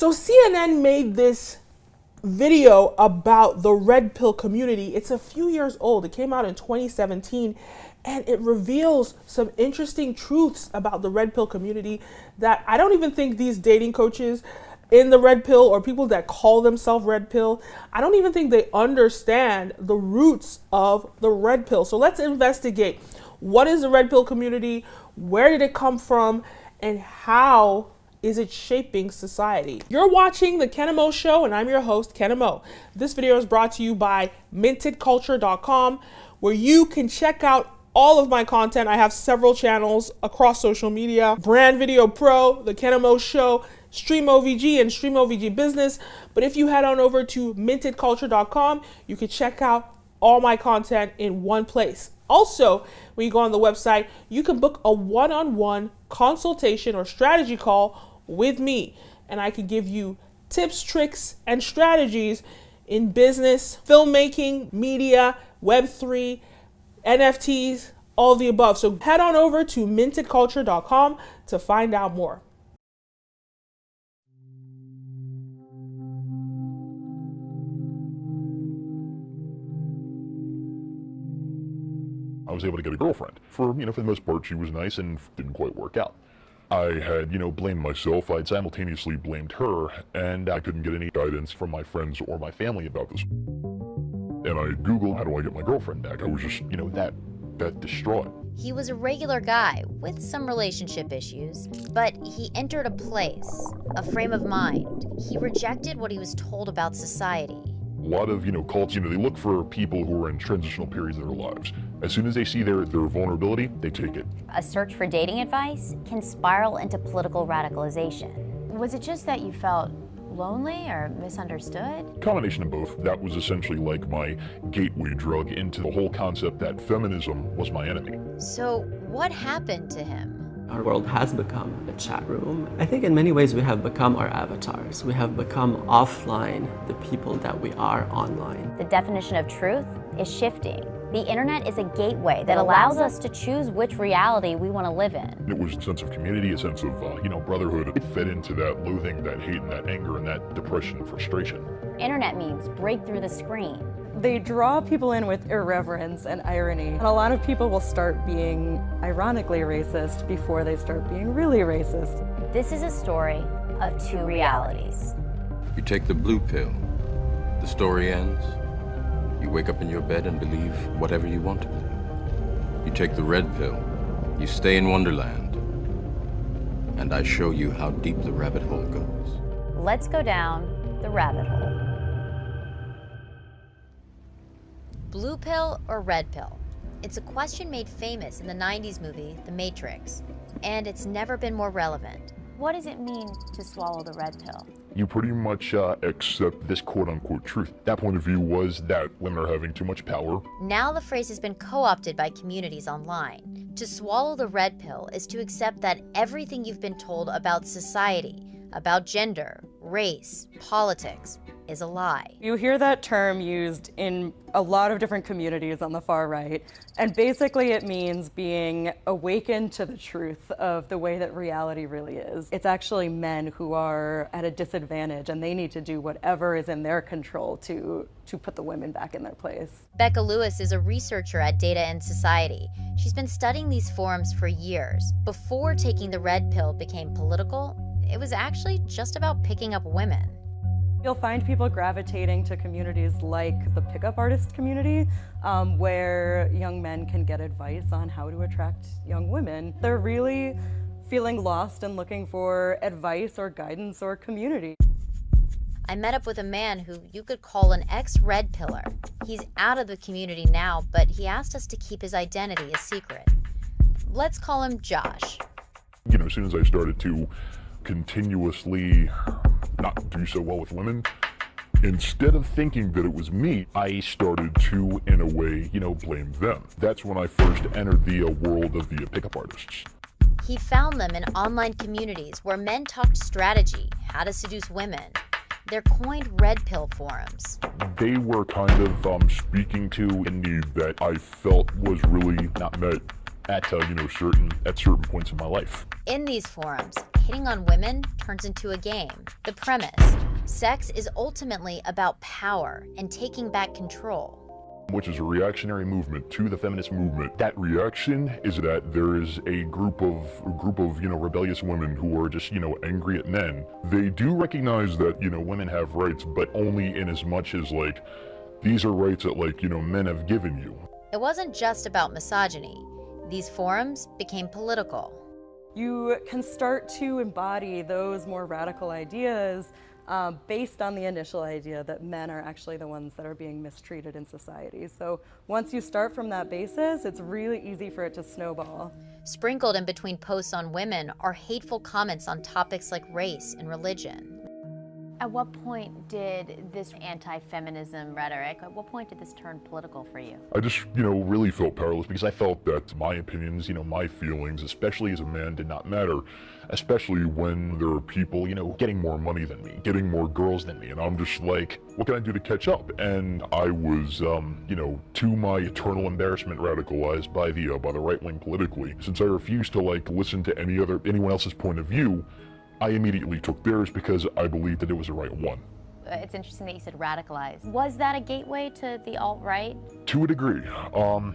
So CNN made this video about the red pill community. It's a few years old. It came out in 2017, and it reveals some interesting truths about the red pill community that I don't even think these dating coaches in the red pill or people that call themselves red pill, I don't even think they understand the roots of the red pill. So let's investigate. What is the red pill community? Where did it come from? And how is it shaping society? You're watching the Kenim O Show, and I'm your host, Kenim O. This video is brought to you by mintedculture.com, where you can check out all of my content. I have several channels across social media: Brand Video Pro, the Kenim O Show, Stream OVG, and Stream OVG Business. But if you head on over to mintedculture.com, you can check out all my content in one place. Also, when you go on the website, you can book a one-on-one consultation or strategy call with me, and I can give you tips, tricks, and strategies in business, filmmaking, media, Web3, NFTs, all of the above. So head on over to mintedculture.com to find out more. I was able to get a girlfriend. For the most part, she was nice and didn't quite work out. I had, blamed myself. I'd simultaneously blamed her, and I couldn't get any guidance from my friends or my family about this. And I Googled, how do I get my girlfriend back? I was just, that distraught. He was a regular guy with some relationship issues, but he entered a place, a frame of mind. He rejected what he was told about society. A lot of, cults, they look for people who are in transitional periods of their lives. As soon as they see their vulnerability, they take it. A search for dating advice can spiral into political radicalization. Was it just that you felt lonely or misunderstood? Combination of both. That was essentially like my gateway drug into the whole concept that feminism was my enemy. So what happened to him? Our world has become a chat room. I think in many ways we have become our avatars. We have become offline the people that we are online. The definition of truth is shifting. The internet is a gateway that allows us to choose which reality we want to live in. It was a sense of community, a sense of, brotherhood. It fed into that loathing, that hate, and that anger, and that depression and frustration. Internet memes break through the screen. They draw people in with irreverence and irony. And a lot of people will start being ironically racist before they start being really racist. This is a story of two realities. You take the blue pill, the story ends. You wake up in your bed and believe whatever you want to believe. You take the red pill, you stay in Wonderland, and I show you how deep the rabbit hole goes. Let's go down the rabbit hole. Blue pill or red pill? It's a question made famous in the 90s movie, The Matrix, and it's never been more relevant. What does it mean to swallow the red pill? You pretty much accept this quote-unquote truth. That point of view was that women are having too much power. Now the phrase has been co-opted by communities online. To swallow the red pill is to accept that everything you've been told about society, about gender, race, politics, is a lie. You hear that term used in a lot of different communities on the far right, and basically it means being awakened to the truth of the way that reality really is. It's actually men who are at a disadvantage, and they need to do whatever is in their control to put the women back in their place. Becca Lewis is a researcher at Data and Society. She's been studying these forums for years. Before taking the red pill became political, it was actually just about picking up women. You'll find people gravitating to communities like the pickup artist community, where young men can get advice on how to attract young women. They're really feeling lost and looking for advice or guidance or community. I met up with a man who you could call an ex-red pillar. He's out of the community now, but he asked us to keep his identity a secret. Let's call him Josh. As soon as I started to continuously not do so well with women, instead of thinking that it was me, I started to, in a way, blame them. That's when I first entered the world of the pickup artists. He found them in online communities where men talked strategy, how to seduce women. They're coined red pill forums. They were kind of speaking to a need that I felt was really not met at certain points in my life. In these forums, hitting on women turns into a game. The premise: sex is ultimately about power and taking back control. Which is a reactionary movement to the feminist movement. That reaction is that there is a group of rebellious women who are just, angry at men. They do recognize that, women have rights, but only in as much as, these are rights that, men have given you. It wasn't just about misogyny. These forums became political. You can start to embody those more radical ideas based on the initial idea that men are actually the ones that are being mistreated in society. So once you start from that basis, it's really easy for it to snowball. Sprinkled in between posts on women are hateful comments on topics like race and religion. At what point did this anti-feminism rhetoric, at what point did this turn political for you? I just, really felt powerless because I felt that my opinions, my feelings, especially as a man, did not matter. Especially when there are people, getting more money than me, getting more girls than me. And I'm just like, what can I do to catch up? And I was, to my eternal embarrassment, radicalized by the right wing politically. Since I refused to, listen to anyone else's point of view, I immediately took theirs because I believed that it was the right one. It's interesting that you said radicalized. Was that a gateway to the alt-right? To a degree,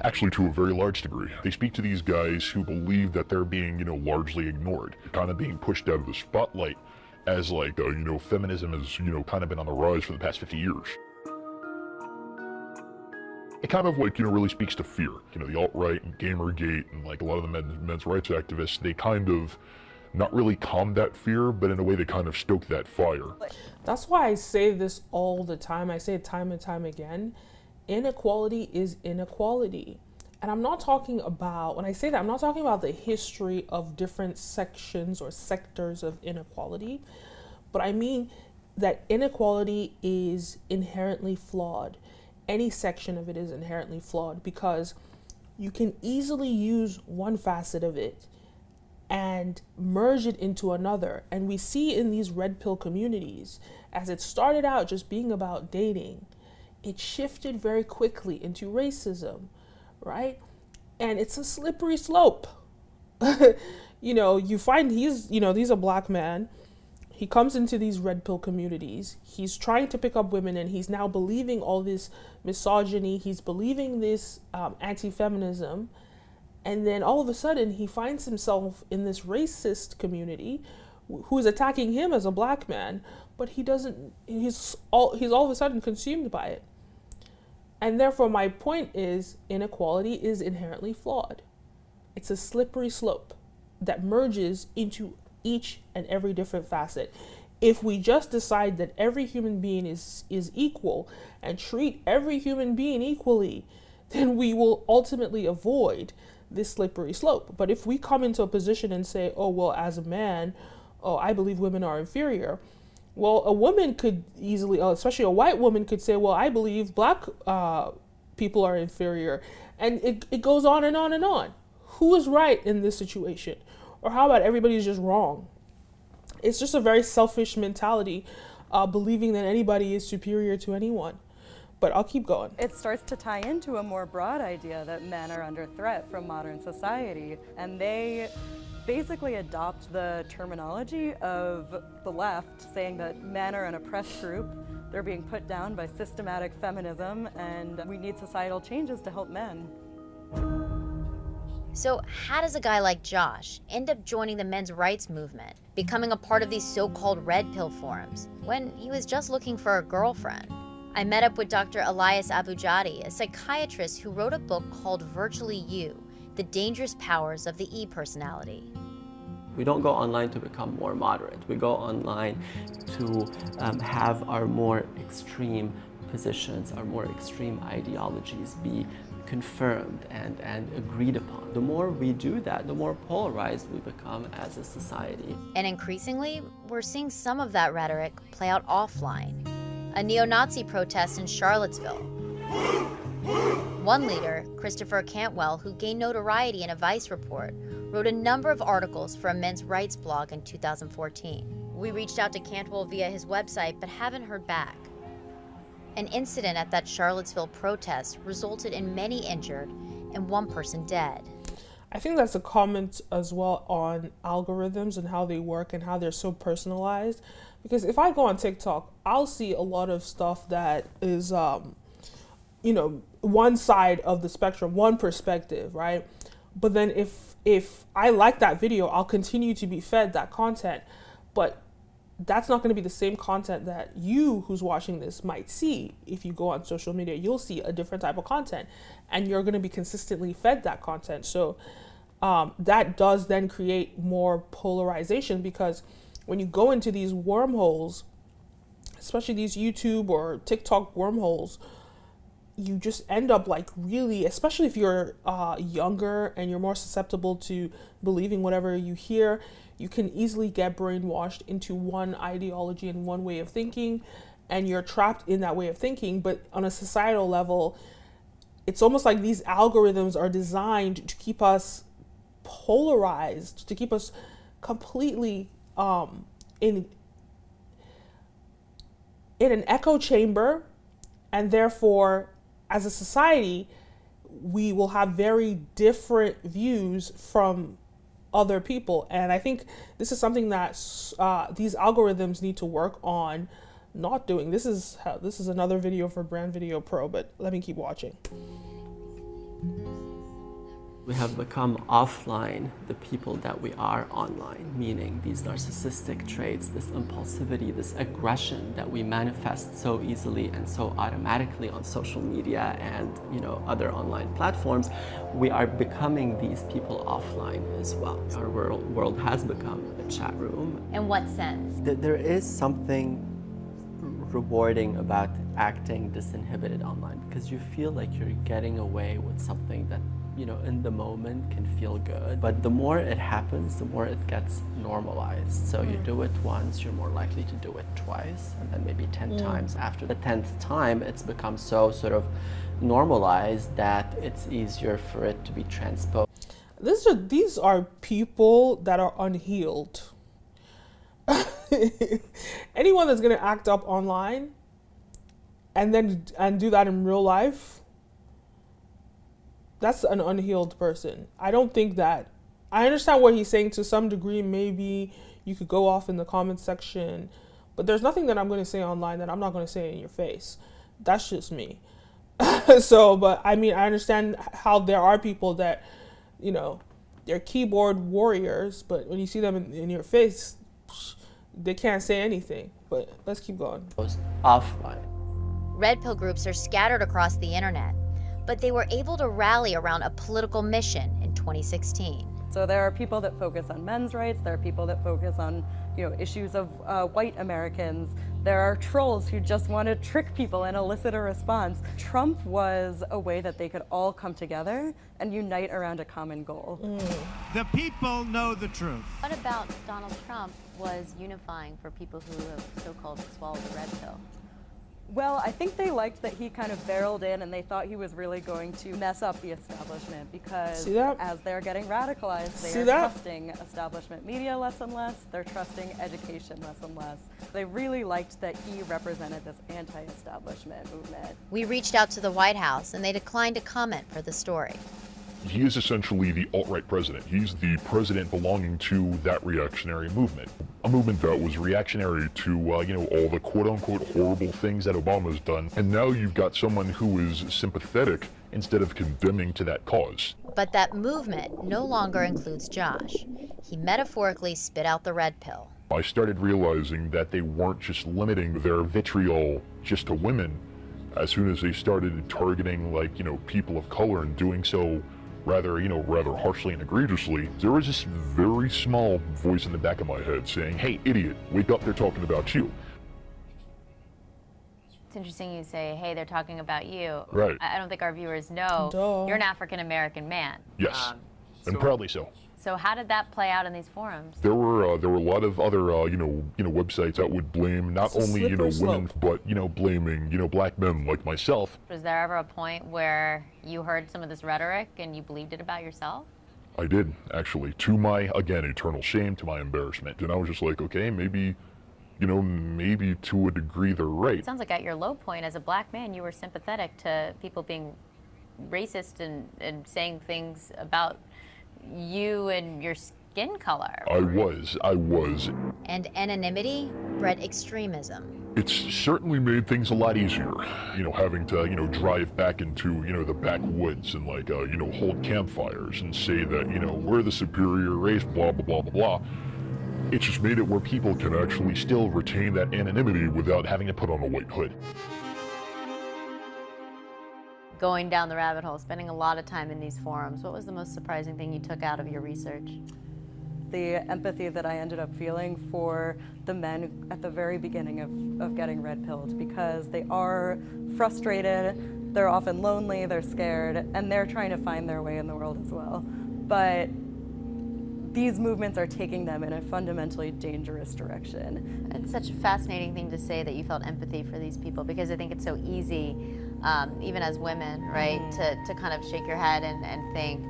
actually to a very large degree. They speak to these guys who believe that they're being, largely ignored, kind of being pushed out of the spotlight as feminism has, kind of been on the rise for the past 50 years. It kind of really speaks to fear. The alt-right and Gamergate and a lot of the men's rights activists, they kind of not really calm that fear, but in a way they kind of stoke that fire. That's why I say this all the time. I say it time and time again. Inequality is inequality. And I'm not talking about, when I say that, I'm not talking about the history of different sections or sectors of inequality, but I mean that inequality is inherently flawed. Any section of it is inherently flawed because you can easily use one facet of it and merge it into another. And we see in these red pill communities, as it started out just being about dating, it shifted very quickly into racism, right? And it's a slippery slope. You find he's a black man. He comes into these red pill communities. He's trying to pick up women, and he's now believing all this misogyny. He's believing this anti-feminism. And then all of a sudden, he finds himself in this racist community who's attacking him as a black man, but he's all of a sudden consumed by it. And therefore, my point is, inequality is inherently flawed. It's a slippery slope that merges into each and every different facet. If we just decide that every human being is equal and treat every human being equally, then we will ultimately avoid this slippery slope. But if we come into a position and say, oh, well, as a man, I believe women are inferior. Well, a woman could easily, especially a white woman could say, well, I believe black people are inferior. And it goes on and on and on. Who is right in this situation? Or how about everybody's just wrong? It's just a very selfish mentality, believing that anybody is superior to anyone. But I'll keep going. It starts to tie into a more broad idea that men are under threat from modern society, and they basically adopt the terminology of the left, saying that men are an oppressed group, they're being put down by systematic feminism, and we need societal changes to help men. So how does a guy like Josh end up joining the men's rights movement, becoming a part of these so-called red pill forums, when he was just looking for a girlfriend? I met up with Dr. Elias Abujadi, a psychiatrist who wrote a book called Virtually You, The Dangerous Powers of the E-Personality. We don't go online to become more moderate. We go online to have our more extreme positions, our more extreme ideologies be confirmed and agreed upon. The more we do that, the more polarized we become as a society. And increasingly, we're seeing some of that rhetoric play out offline. A neo-Nazi protest in Charlottesville. One leader, Christopher Cantwell, who gained notoriety in a Vice report, wrote a number of articles for a men's rights blog in 2014. We reached out to Cantwell via his website, but haven't heard back. An incident at that Charlottesville protest resulted in many injured and one person dead. I think that's a comment as well on algorithms and how they work and how they're so personalized. Because if I go on TikTok, I'll see a lot of stuff that is, one side of the spectrum, one perspective, right? But then if I like that video, I'll continue to be fed that content. But that's not going to be the same content that you who's watching this might see. If you go on social media, you'll see a different type of content and you're going to be consistently fed that content. So that does then create more polarization, because when you go into these wormholes, especially these YouTube or TikTok wormholes, you just end up like really, especially if you're younger and you're more susceptible to believing whatever you hear, you can easily get brainwashed into one ideology and one way of thinking, and you're trapped in that way of thinking. But on a societal level, it's almost like these algorithms are designed to keep us polarized, to keep us completely in an echo chamber, and therefore as a society we will have very different views from other people. And I think this is something that these algorithms need to work on not doing. This is another video for Brand Video Pro, but let me keep watching. We have become offline the people that we are online, meaning these narcissistic traits, this impulsivity, this aggression that we manifest so easily and so automatically on social media and other online platforms. We are becoming these people offline as well. Our world has become a chat room. In what sense? There is something rewarding about acting disinhibited online, because you feel like you're getting away with something that in the moment can feel good. But the more it happens, the more it gets normalized. So you do it once, you're more likely to do it twice, and then maybe 10 times. After the 10th time, it's become so sort of normalized that it's easier for it to be transposed. These are people that are unhealed. Anyone that's gonna act up online and do that in real life, that's an unhealed person. I don't think that, I understand what he's saying to some degree. Maybe you could go off in the comment section, but there's nothing that I'm going to say online that I'm not going to say in your face. That's just me. So, but I mean, I understand how there are people that, they're keyboard warriors, but when you see them in your face, they can't say anything. But let's keep going. Offline. Red pill groups are scattered across the internet, but they were able to rally around a political mission in 2016. So there are people that focus on men's rights, there are people that focus on issues of white Americans, there are trolls who just want to trick people and elicit a response. Trump was a way that they could all come together and unite around a common goal. The people know the truth. What about Donald Trump was unifying for people who have so-called swallowed the red pill? Well, I think they liked that he kind of barreled in, and they thought he was really going to mess up the establishment, because as they're getting radicalized, they are trusting establishment media less and less, they're trusting education less and less. They really liked that he represented this anti-establishment movement. We reached out to the White House, and they declined to comment for the story. He is essentially the alt-right president. He's the president belonging to that reactionary movement. A movement that was reactionary to, all the quote-unquote horrible things that Obama's done. And now you've got someone who is sympathetic instead of condemning to that cause. But that movement no longer includes Josh. He metaphorically spit out the red pill. I started realizing that they weren't just limiting their vitriol just to women. As soon as they started targeting, people of color, and doing so rather harshly and egregiously, there was this very small voice in the back of my head saying, "Hey, idiot, wake up, they're talking about you." It's interesting you say, hey, they're talking about you. Right. I don't think our viewers know you're an African-American man. Yes, and proudly so. So how did that play out in these forums? There were a lot of other websites that would blame not only women, but blaming black men like myself. Was there ever a point where you heard some of this rhetoric and you believed it about yourself? I did, actually, to my, again, eternal shame, to my embarrassment. And I was just like, okay, maybe to a degree they're right. It sounds like at your low point as a black man, you were sympathetic to people being racist and saying things about you and your skin color. I was. And anonymity bred extremism. It's certainly made things a lot easier, having to, drive back into, the backwoods and hold campfires and say that, we're the superior race, blah, blah, blah, blah, blah. It's just made it where people can actually still retain that anonymity without having to put on a white hood. Going down the rabbit hole, spending a lot of time in these forums, what was the most surprising thing you took out of your research? The empathy that I ended up feeling for the men at the very beginning of getting red pilled, because they are frustrated, they're often lonely, they're scared, and they're trying to find their way in the world as well. But these movements are taking them in a fundamentally dangerous direction. It's such a fascinating thing to say that you felt empathy for these people, because I think it's so easy, even as women, right, to kind of shake your head and think,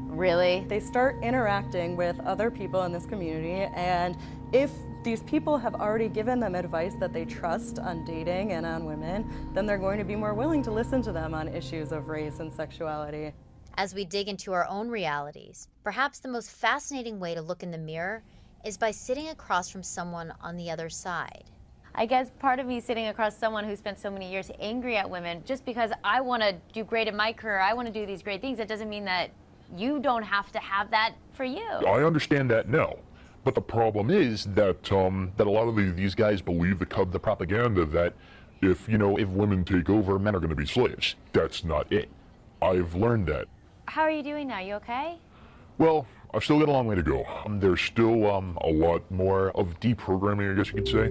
really? They start interacting with other people in this community, and if these people have already given them advice that they trust on dating and on women, then they're going to be more willing to listen to them on issues of race and sexuality. As we dig into our own realities, perhaps the most fascinating way to look in the mirror is by sitting across from someone on the other side. I guess part of me sitting across someone who spent so many years angry at women, just because I want to do great in my career, I want to do these great things, that doesn't mean that you don't have to have that for you. I understand that now. But the problem is that that a lot of these guys believe the propaganda that if women take over, men are going to be slaves. That's not it. I've learned that. How are you doing now? You okay? Well, I've still got a long way to go. There's still a lot more of deprogramming, I guess you could say.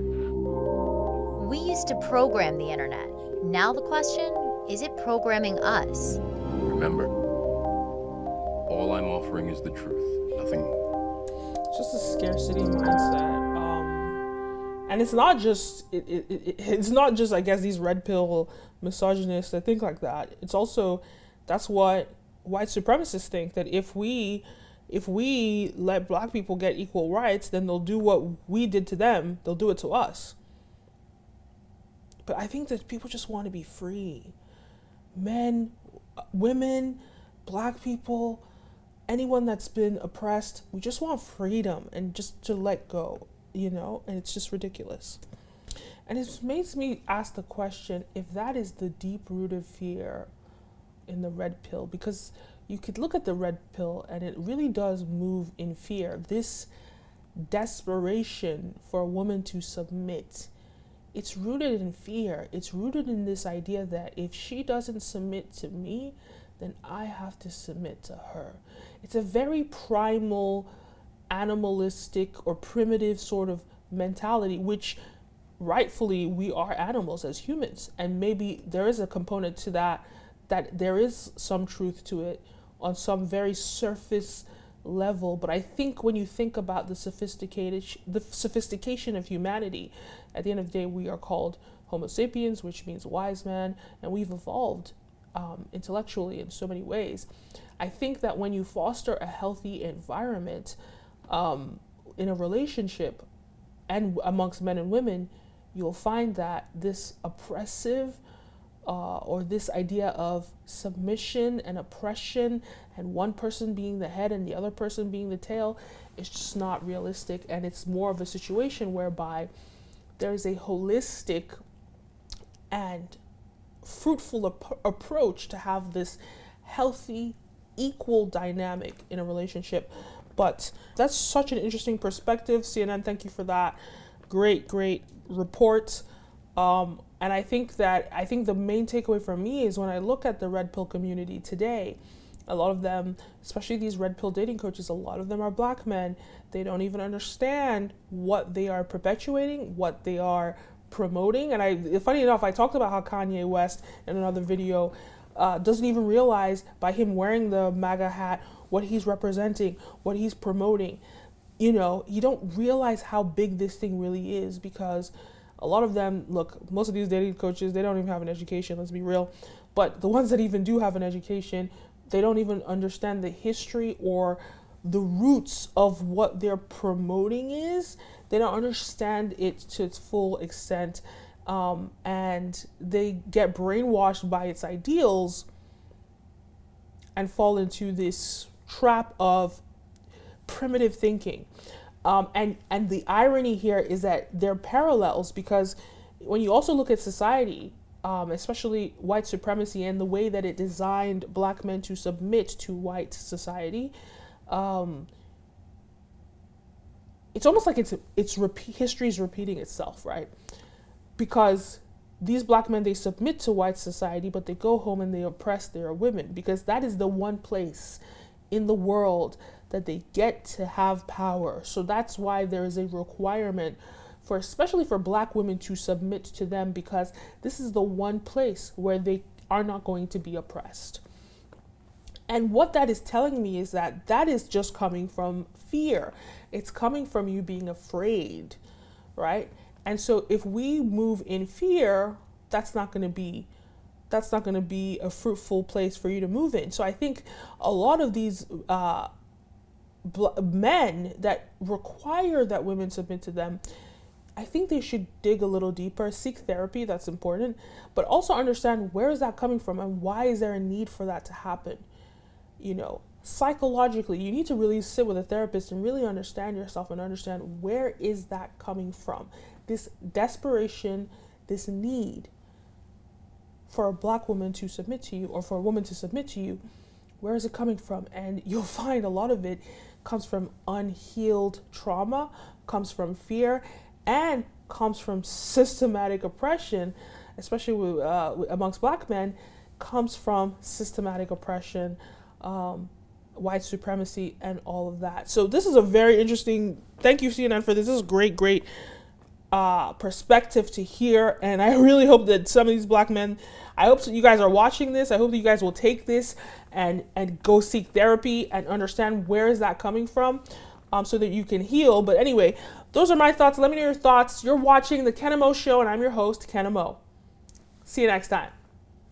We used to program the internet. Now the question, is it programming us? Remember, all I'm offering is the truth, nothing more. It's just a scarcity mindset. And it's not just it's not just, I guess, these red pill misogynists that think like that. It's also, that's what white supremacists think, that if we let black people get equal rights, then they'll do what we did to them, they'll do it to us. But I think that people just want to be free. Men, women, black people, anyone that's been oppressed, we just want freedom and just to let go, and it's just ridiculous. And it makes me ask the question, if that is the deep-rooted fear in the red pill, because you could look at the red pill and it really does move in fear. This desperation for a woman to submit, it's rooted in fear. It's rooted in this idea that if she doesn't submit to me, then I have to submit to her. It's a very primal, animalistic or primitive sort of mentality, which rightfully we are animals as humans. And maybe there is a component to that there is some truth to it on some very surface level. But I think when you think about the sophistication of humanity, at the end of the day, we are called Homo sapiens, which means wise man, and we've evolved intellectually in so many ways. I think that when you foster a healthy environment in a relationship and amongst men and women, you'll find that this oppressive or this idea of submission and oppression and one person being the head and the other person being the tail is just not realistic. And it's more of a situation whereby there is a holistic and fruitful approach to have this healthy, equal dynamic in a relationship. But that's such an interesting perspective. CNN, thank you for that. Great report. And I think the main takeaway for me is when I look at the red pill community today, a lot of them, especially these red pill dating coaches, a lot of them are black men. They don't even understand what they are perpetuating, what they are promoting. And funny enough, I talked about how Kanye West in another video doesn't even realize by him wearing the MAGA hat what he's representing, what he's promoting. You don't realize how big this thing really is, because a lot of them, look, most of these dating coaches, they don't even have an education, let's be real. But the ones that even do have an education, they don't even understand the history or the roots of what they're promoting is. They don't understand it to its full extent. And they get brainwashed by its ideals and fall into this trap of primitive thinking. And the irony here is that they're parallels, because when you also look at society, especially white supremacy and the way that it designed black men to submit to white society, it's almost like history is repeating itself, right? Because these black men, they submit to white society, but they go home and they oppress their women, because that is the one place in the world that they get to have power. So that's why there is a requirement for, especially for black women, to submit to them, because this is the one place where they are not going to be oppressed. And what that is telling me is that that is just coming from fear. It's coming from you being afraid, right? And so if we move in fear, that's not going to be a fruitful place for you to move in. So I think a lot of these men that require that women submit to them, I think they should dig a little deeper, seek therapy, that's important, but also understand where is that coming from and why is there a need for that to happen. You know, psychologically, you need to really sit with a therapist and really understand yourself and understand where is that coming from. This desperation, this need for a black woman to submit to you, or for a woman to submit to you, where is it coming from? And you'll find a lot of it comes from unhealed trauma, comes from fear, and comes from systematic oppression, especially amongst black men, comes from systematic oppression, white supremacy, and all of that. So this is a very interesting, thank you CNN for this. This is great perspective to hear. And I really hope that some of these black men, I hope you guys are watching this. I hope that you guys will take this and go seek therapy and understand where is that coming from, so that you can heal. But anyway, those are my thoughts. Let me know your thoughts. You're watching the Kenim O Show, and I'm your host, Kenim O. See you next time.